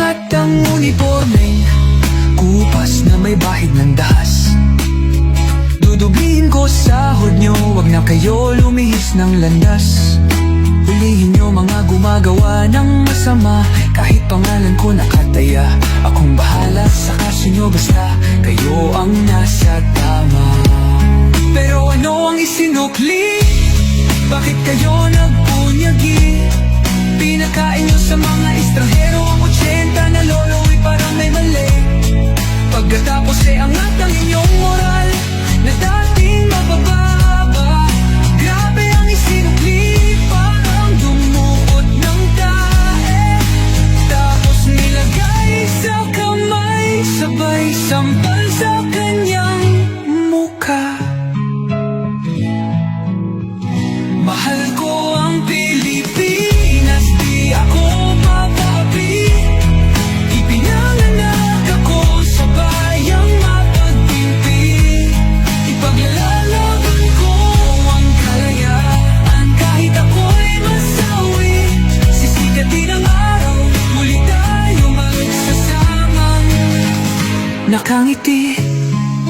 at ang uniformeng kupas na may bahid ng dahas. Dudublihin ko sahod nyo, wag na kayo lumihis ng landas. Hulihin nyo mga gumagawa ng masama, kahit pangalan ko nakataya. Akong bahala sa kaso nyo, basta kayo ang nasa tama. Pero ano ang isinukli? Bakit kayo nagpunyagi? Pinakain nyo sa mga estranghero ang 80 na lolo'y parang may mali. Pagkatapos angat ang inyong moral na dating mabababa. Grabe ang isinukli, parang dumuot ng tae. Tapos nilagay sa kamay, sabay sampal sa kanyang mukha. Mahal ko ang Pilipinas, di ako papapi. Ipinanganak ako sa bayang mapagtimpi. Ipaglalaban ko ang kalayaan, kahit ako'y masawi. Sisikatin ang araw, muli tayo magsasamang nakangiti.